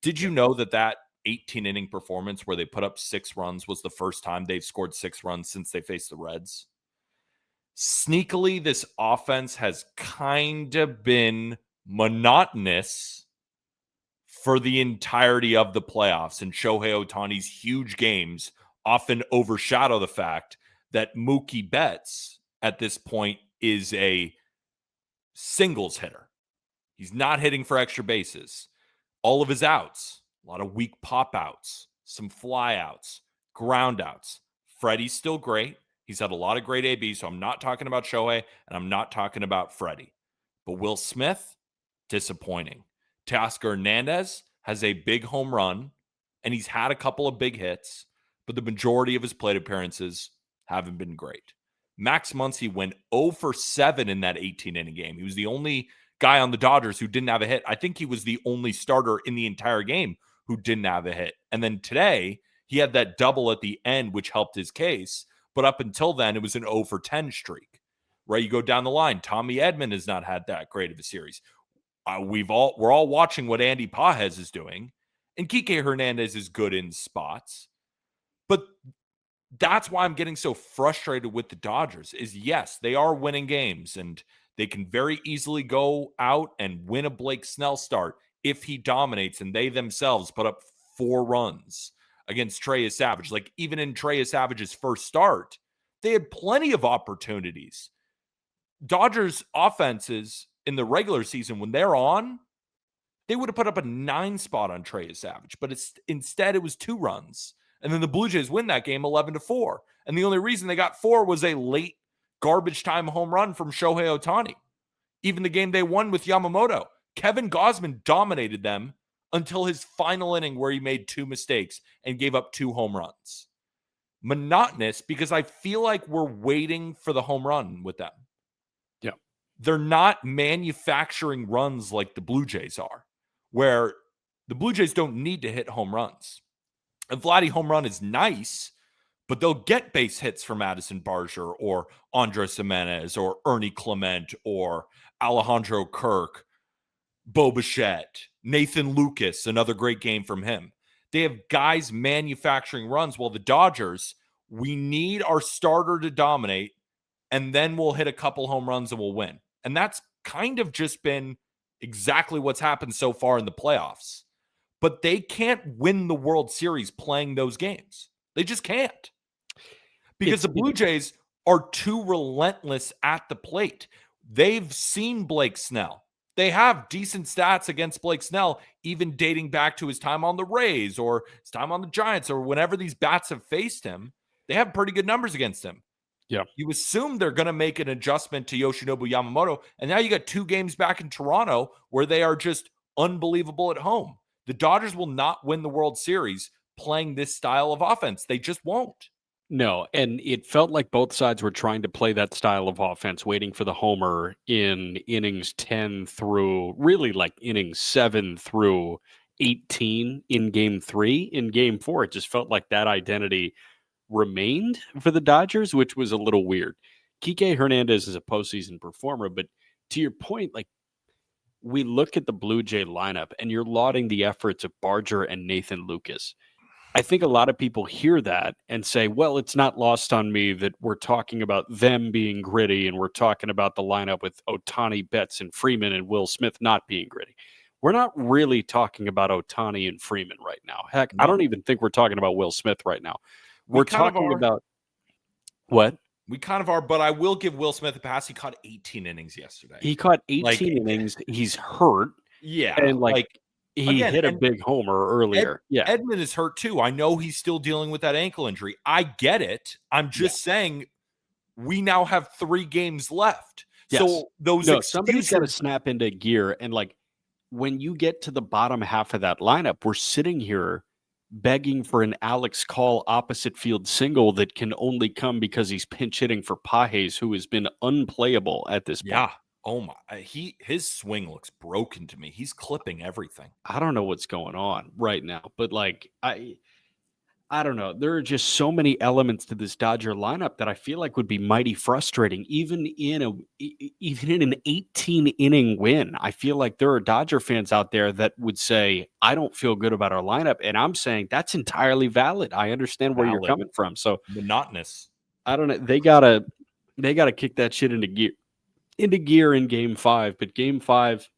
Did you know that 18-inning performance where they put up 6 runs was the first time they've scored 6 runs since they faced the Reds? Sneakily, this offense has kind of been monotonous for the entirety of the playoffs, and Shohei Ohtani's huge games often overshadow the fact that Mookie Betts at this point is a singles hitter. He's not hitting for extra bases. All of his outs, a lot of weak pop outs, some fly outs, ground outs. Freddie's still great. He's had a lot of great AB, so I'm not talking about Shohei, and I'm not talking about Freddie. But Will Smith, disappointing. Teoscar Hernandez has a big home run, and he's had a couple of big hits, but the majority of his plate appearances haven't been great. Max Muncy went 0 for 7 in that 18-inning game. He was the only guy on the Dodgers who didn't have a hit. I think he was the only starter in the entire game who didn't have a hit. And then today, he had that double at the end, which helped his case. But up until then, it was an 0 for 10 streak, right? You go down the line. Tommy Edman has not had that great of a series. We're all watching what Andy Pages is doing, and Kike Hernandez is good in spots. But that's why I'm getting so frustrated with the Dodgers is, yes, they are winning games, and they can very easily go out and win a Blake Snell start if he dominates and they themselves put up 4 runs against Trey Savage. Like, even in Trey Savage's first start, they had plenty of opportunities. Dodgers offenses in the regular season, when they're on, they would have put up a 9 spot on Trey Savage, but instead it was 2 runs. And then the Blue Jays win that game 11-4. And the only reason they got 4 was a late garbage time home run from Shohei Ohtani. Even the game they won with Yamamoto, Kevin Gausman dominated them until his final inning where he made 2 mistakes and gave up 2 home runs. Monotonous because I feel like we're waiting for the home run with them. Yeah. They're not manufacturing runs like the Blue Jays are, where the Blue Jays don't need to hit home runs. A Vladdy home run is nice, but they'll get base hits from Madison Barger or Andres Jimenez or Ernie Clement or Alejandro Kirk, Bo Bichette, Nathan Lucas, another great game from him. They have guys manufacturing runs, while the Dodgers, we need our starter to dominate, and then we'll hit a couple home runs and we'll win. And that's kind of just been exactly what's happened so far in the playoffs. But they can't win the World Series playing those games. They just can't. Because the Blue Jays are too relentless at the plate. They've seen Blake Snell. They have decent stats against Blake Snell, even dating back to his time on the Rays or his time on the Giants or whenever these bats have faced him. They have pretty good numbers against him. Yeah. You assume they're going to make an adjustment to Yoshinobu Yamamoto, and now you got 2 games back in Toronto where they are just unbelievable at home. The Dodgers will not win the World Series playing this style of offense. They just won't. No, and it felt like both sides were trying to play that style of offense, waiting for the homer in innings 10 through really like innings 7 through 18 in game 3. In game 4, it just felt like that identity remained for the Dodgers, which was a little weird. Kike Hernandez is a postseason performer, but to your point, like, we look at the Blue Jay lineup and you're lauding the efforts of Barger and Nathan Lucas. I think a lot of people hear that and say, well, it's not lost on me that we're talking about them being gritty and we're talking about the lineup with Ohtani, Betts, and Freeman and Will Smith not being gritty. We're not really talking about Ohtani and Freeman right now. Heck, no. I don't even think we're talking about Will Smith right now. We're talking about what? We kind of are, but I will give Will Smith a pass. He caught 18 innings yesterday. He caught 18 innings. He's hurt. Yeah. And he hit a big homer earlier. Edman is hurt too. I know he's still dealing with that ankle injury. I get it. I'm just saying we now have 3 games left. Yes. So somebody's got to snap into gear. And when you get to the bottom half of that lineup, we're sitting here begging for an Alex Call opposite field single that can only come because he's pinch hitting for Pages, who has been unplayable at this point. Yeah. Oh my, his swing looks broken to me. He's clipping everything. I don't know what's going on right now, but I don't know. There are just so many elements to this Dodger lineup that I feel like would be mighty frustrating, even in an 18 inning win. I feel like there are Dodger fans out there that would say, "I don't feel good about our lineup," and I'm saying that's entirely valid. I understand where you're Valid. coming from. So Monotonous. I don't know. They gotta kick that shit into gear in Game 5. But Game 5,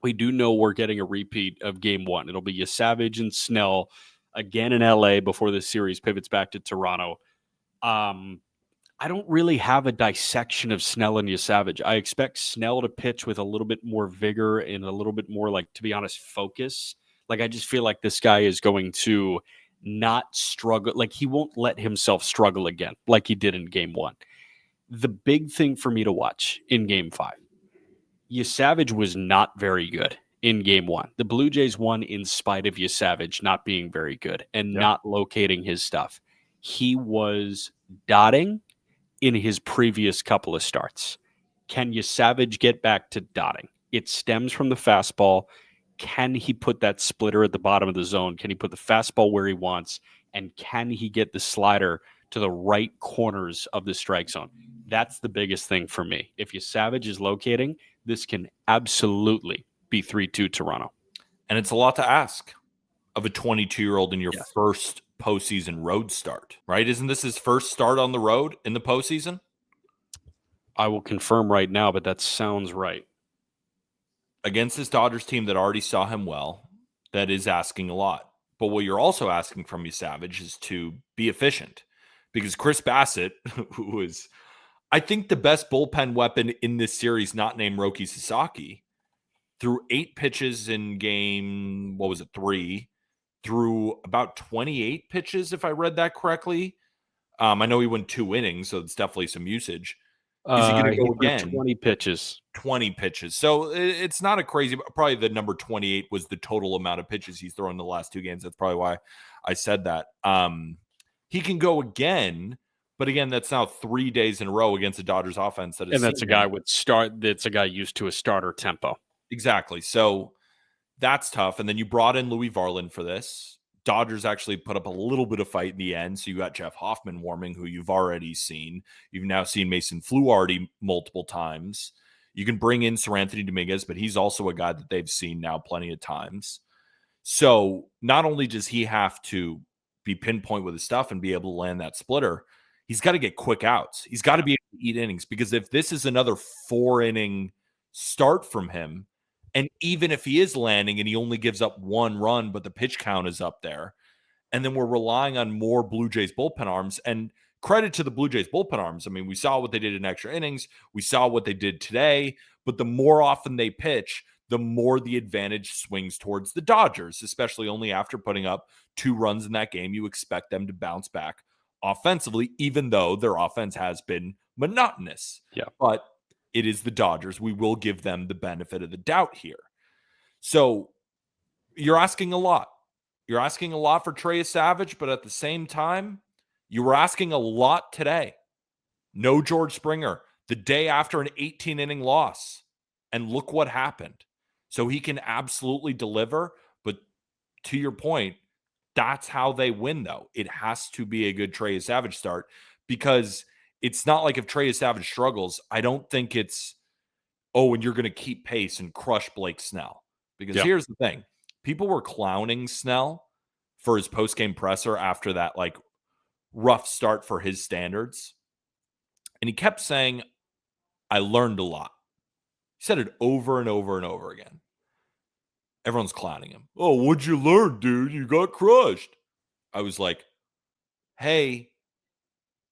we do know we're getting a repeat of Game 1. It'll be Savage and Snell again in LA before this series pivots back to Toronto. I don't really have a dissection of Snell and Savage. I expect Snell to pitch with a little bit more vigor and a little bit more, like, to be honest, focus. Like, I just feel like this guy is going to not struggle. Like, he won't let himself struggle again like he did in Game 1. The big thing for me to watch in Game 5, Savage was not very good in Game 1. The Blue Jays won in spite of Savage not being very good and not locating his stuff. He was dotting in his previous couple of starts. Can Savage get back to dotting? It stems from the fastball. Can he put that splitter at the bottom of the zone? Can he put the fastball where he wants? And can he get the slider to the right corners of the strike zone? That's the biggest thing for me. If Savage is locating, this can absolutely be 3-2 Toronto. And it's a lot to ask of a 22-year-old in your first postseason road start, right? Isn't this his first start on the road in the postseason? I will confirm right now, but that sounds right. Against this Dodgers team that already saw him well, that is asking a lot. But what you're also asking from Savage is to be efficient. Because Chris Bassett, who is, I think, the best bullpen weapon in this series, not named Roki Sasaki, threw 8 pitches in game, 3, threw about 28 pitches, if I read that correctly. I know he went 2 innings, so it's definitely some usage. Is he going to go again? 20 pitches. 20 pitches. So it's not a crazy, probably the number 28 was the total amount of pitches he's thrown in the last 2 games. That's probably why I said that. He can go again, but again, that's now 3 days in a row against the Dodgers offense. That's a guy used to a starter tempo. Exactly. So that's tough. And then you brought in Louis Varland for this. Dodgers actually put up a little bit of fight in the end. So you got Jeff Hoffman warming, who you've already seen. You've now seen Mason Fluharty multiple times. You can bring in Sir Anthony Dominguez, but he's also a guy that they've seen now plenty of times. So not only does he have to be pinpoint with his stuff and be able to land that splitter, he's got to get quick outs. He's got to be able to eat innings, because if this is another 4-inning start from him, and even if he is landing and he only gives up 1 run, but the pitch count is up there, and then we're relying on more Blue Jays bullpen arms, and credit to the Blue Jays bullpen arms. I mean, we saw what they did in extra innings. We saw what they did today, but the more often they pitch, the more the advantage swings towards the Dodgers, especially only after putting up 2 runs in that game. You expect them to bounce back offensively, even though their offense has been monotonous. Yeah. But it is the Dodgers. We will give them the benefit of the doubt here. So you're asking a lot. You're asking a lot for Trey Savage, but at the same time, you were asking a lot today. No George Springer, the day after an 18-inning loss. And look what happened. So he can absolutely deliver. But to your point, that's how they win, though. It has to be a good Trey Savage start, because it's not like if Trey Savage struggles, I don't think it's, and you're going to keep pace and crush Blake Snell. Because here's the thing. People were clowning Snell for his post-game presser after that, like, rough start for his standards. And he kept saying, I learned a lot. He said it over and over and over again. Everyone's clowning him. Oh, what'd you learn, dude? You got crushed. I was like, hey,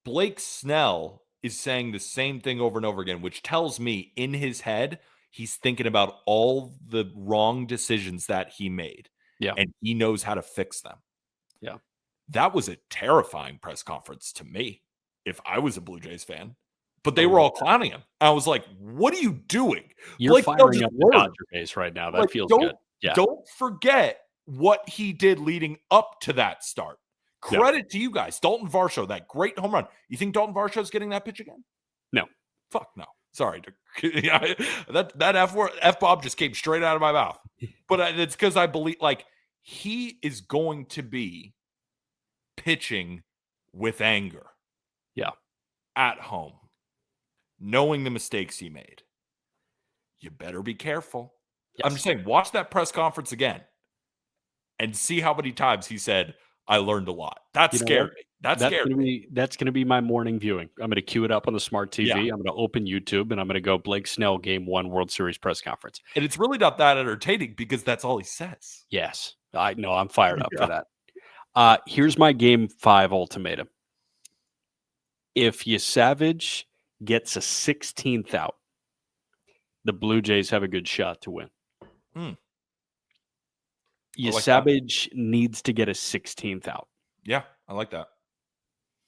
Blake Snell is saying the same thing over and over again, which tells me in his head, he's thinking about all the wrong decisions that he made. Yeah. And he knows how to fix them. Yeah. That was a terrifying press conference to me if I was a Blue Jays fan. But they were all clowning him. I was like, what are you doing? You're Blake firing up the Dodger base right now. That feels good. Yeah. Don't forget what he did leading up to that start. Credit to you guys. Dalton Varsho, that great home run. You think Dalton Varsho's getting that pitch again? No. Fuck no. Sorry. That F-bomb just came straight out of my mouth. But it's because I believe, like, he is going to be pitching with anger. Yeah. At home, knowing the mistakes he made. You better be careful. Yes. I'm just saying, watch that press conference again and see how many times he said, I learned a lot. That scared me. That scared me. That's gonna be my morning viewing. I'm gonna queue it up on the smart TV. Yeah. I'm gonna open YouTube and I'm gonna go Blake Snell Game 1 World Series press conference. And it's really not that entertaining because that's all he says. Yes. I know, I'm fired up for that. Here's my Game 5 ultimatum. If Savage gets a 16th out, the Blue Jays have a good shot to win. Savage needs to get a 16th out. Yeah, I like that.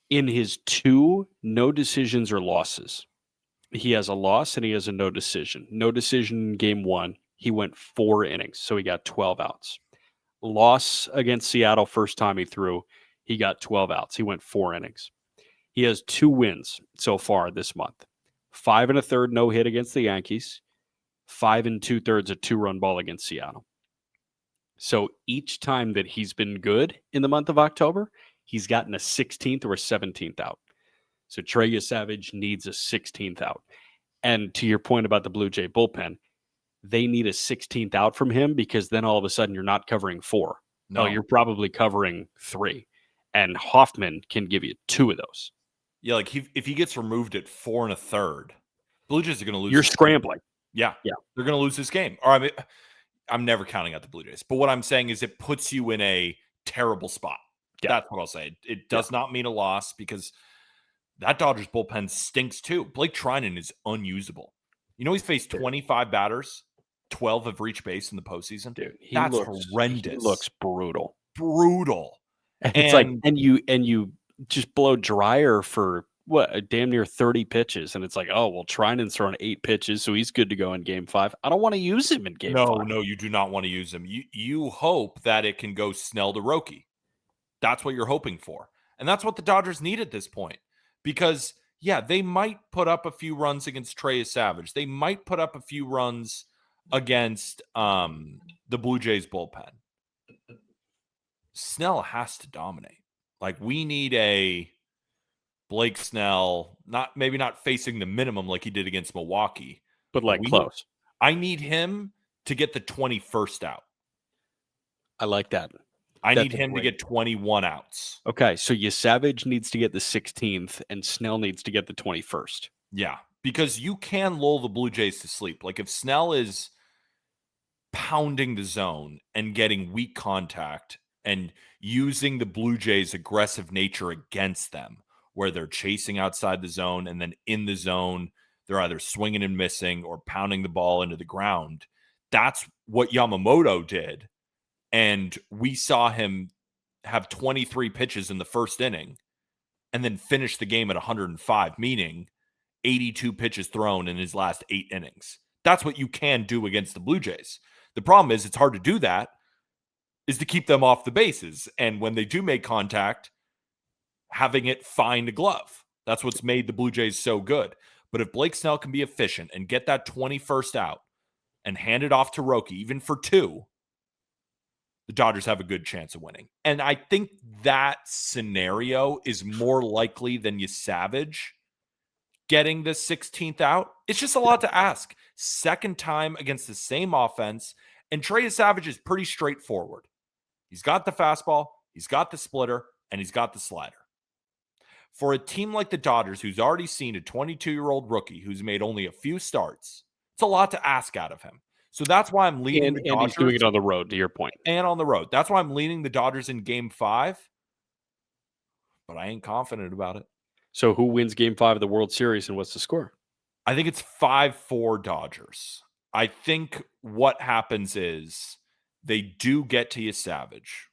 In his 2 no decisions or losses, he has a loss and he has a no decision. No decision in Game 1, he went 4 innings, so he got 12 outs. Loss against Seattle first time he threw, he got 12 outs. He went 4 innings. He has 2 wins so far this month. 5 1/3 no hit against the Yankees. 5 2/3 a 2-run ball against Seattle. So each time that he's been good in the month of October, he's gotten a 16th or a 17th out. So Trey Savage needs a 16th out. And to your point about the Blue Jay bullpen, they need a 16th out from him because then all of a sudden you're not covering 4. No, you're probably covering 3. And Hoffman can give you 2 of those. Yeah, like if he gets removed at 4 1/3, Blue Jays are going to lose. You're scrambling. Yeah. They're going to lose this game. Or I'm never counting out the Blue Jays. But what I'm saying is it puts you in a terrible spot. Yeah. That's what I'll say. It does not mean a loss because that Dodgers bullpen stinks too. Blake Trinan is unusable. You know, he's faced 25 batters, 12 have reached base in the postseason. Dude, that's horrendous. He looks brutal. Brutal. It's like, and you just blow dryer for what, damn near 30 pitches. And it's like, oh, well, Trinan's throwing 8 pitches, so he's good to go in Game 5. I don't want to use him in Game 5. No, you do not want to use him. You hope that it can go Snell to Roki. That's what you're hoping for. And that's what the Dodgers need at this point. Because, yeah, they might put up a few runs against Trey Savage. They might put up a few runs against the Blue Jays bullpen. Snell has to dominate. Like, we need a Blake Snell, maybe not facing the minimum like he did against Milwaukee. But like close. I need him to get the 21st out. I like that. I need him to get 21 outs. Okay, so Savage needs to get the 16th, and Snell needs to get the 21st. Yeah, because you can lull the Blue Jays to sleep. Like if Snell is pounding the zone and getting weak contact and using the Blue Jays' aggressive nature against them, where they're chasing outside the zone and then in the zone, they're either swinging and missing or pounding the ball into the ground. That's what Yamamoto did. And we saw him have 23 pitches in the first inning and then finish the game at 105, meaning 82 pitches thrown in his last 8 innings. That's what you can do against the Blue Jays. The problem is it's hard to do that, is to keep them off the bases. And when they do make contact, having it find a glove. That's what's made the Blue Jays so good. But if Blake Snell can be efficient and get that 21st out and hand it off to Roki, even for 2, the Dodgers have a good chance of winning. And I think that scenario is more likely than Savage getting the 16th out. It's just a lot to ask. Second time against the same offense. And Trey Savage is pretty straightforward. He's got the fastball, he's got the splitter, and he's got the slider. For a team like the Dodgers, who's already seen a 22-year-old rookie who's made only a few starts, it's a lot to ask out of him. So that's why I'm leaning the Dodgers. And he's doing it on the road, to your point. And on the road. That's why I'm leaning the Dodgers in Game 5. But I ain't confident about it. So who wins Game 5 of the World Series and what's the score? I think it's 5-4 Dodgers. I think what happens is they do get to Savage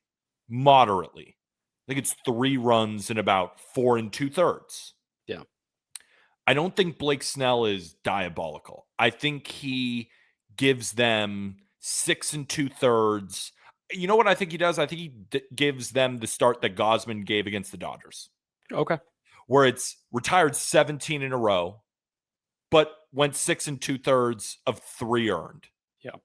moderately. I think it's 3 runs in about 4 2/3. Yeah. I don't think Blake Snell is diabolical. I think he gives them 6 2/3. You know what I think he does? I think he gives them the start that Gausman gave against the Dodgers. Okay. Where it's retired 17 in a row, but went 6 2/3 of 3 earned. Yeah.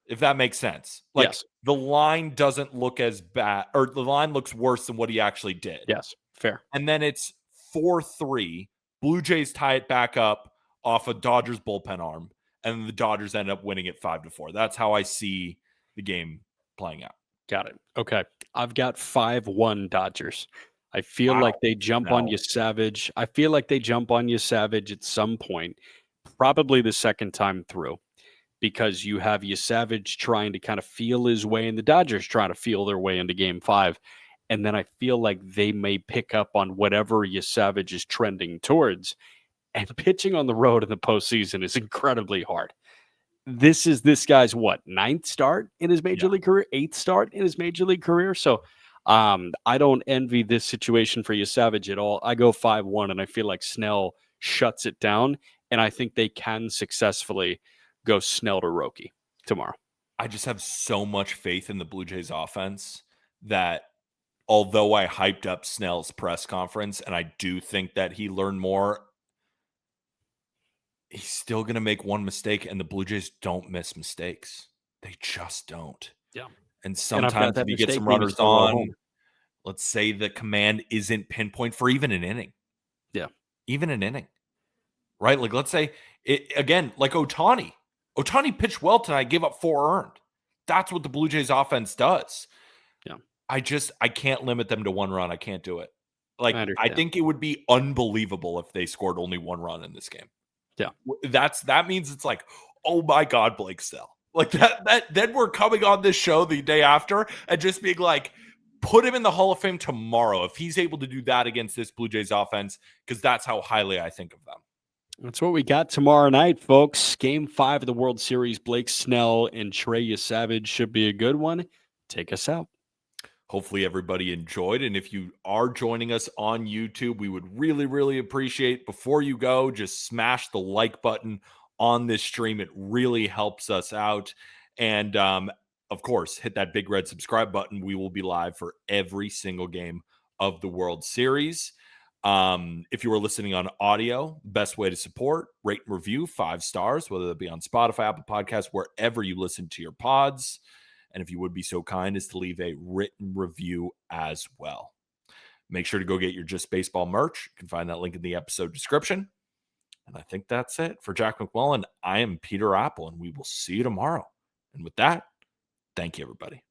if that makes sense. Like Yes. the line doesn't look as bad, or the line looks worse than what he actually did. Yes. Fair. And then it's 4-3. Blue Jays tie it back up off a Dodgers bullpen arm, and the Dodgers end up winning it 5-4. That's how I see the game playing out. Got it. Okay. I've got 5-1 Dodgers. I feel Wow. like they jump on No. you savage. I feel like they jump on you savage at some point, probably the second time through, because you have you savage trying to kind of feel his way, and the Dodgers trying to feel their way into game 5. And then I feel like they may pick up on whatever you savage is trending towards. And pitching on the road in the postseason is incredibly hard. This is this guy's what, 9th start in his major league career, 8th start in his major league career. So I don't envy this situation for you Savage at all. I go 5-1, and I feel like Snell shuts it down, and I think they can successfully go Snell to Roki tomorrow. I just have so much faith in the Blue Jays offense that although I hyped up Snell's press conference, and I do think that he learned more, he's still going to make one mistake, and the Blue Jays don't miss mistakes. They just don't. Yeah. And sometimes if you get some runners on, let's say the command isn't pinpoint for even an inning. Yeah. Even an inning. Right? Like, let's say, again, like Ohtani. Ohtani pitched well tonight, gave up 4 earned. That's what the Blue Jays offense does. Yeah. I can't limit them to 1 run. I can't do it. Like, I think it would be unbelievable if they scored only 1 run in this game. Yeah. That means it's like, oh my God, Blake Snell. Like that then we're coming on this show the day after and just being like, put him in the Hall of Fame tomorrow if he's able to do that against this Blue Jays offense, because that's how highly I think of them. That's what we got tomorrow night, folks. Game 5 of the World Series. Blake Snell and Trey Savage should be a good one. Take us out. Hopefully everybody enjoyed. And if you are joining us on YouTube, we would really, really appreciate, before you go, just smash the like button on this stream. It really helps us out. And of course, hit that big red subscribe button. We will be live for every single game of the World Series. If you are listening on audio, best way to support, rate and review 5 stars, whether that be on Spotify, Apple Podcasts, wherever you listen to your pods. And if you would be so kind as to leave a written review as well. Make sure to go get your Just Baseball merch. You can find that link in the episode description. And I think that's it. For Jack McMullen, I am Peter Apple, and we will see you tomorrow. And with that, thank you, everybody.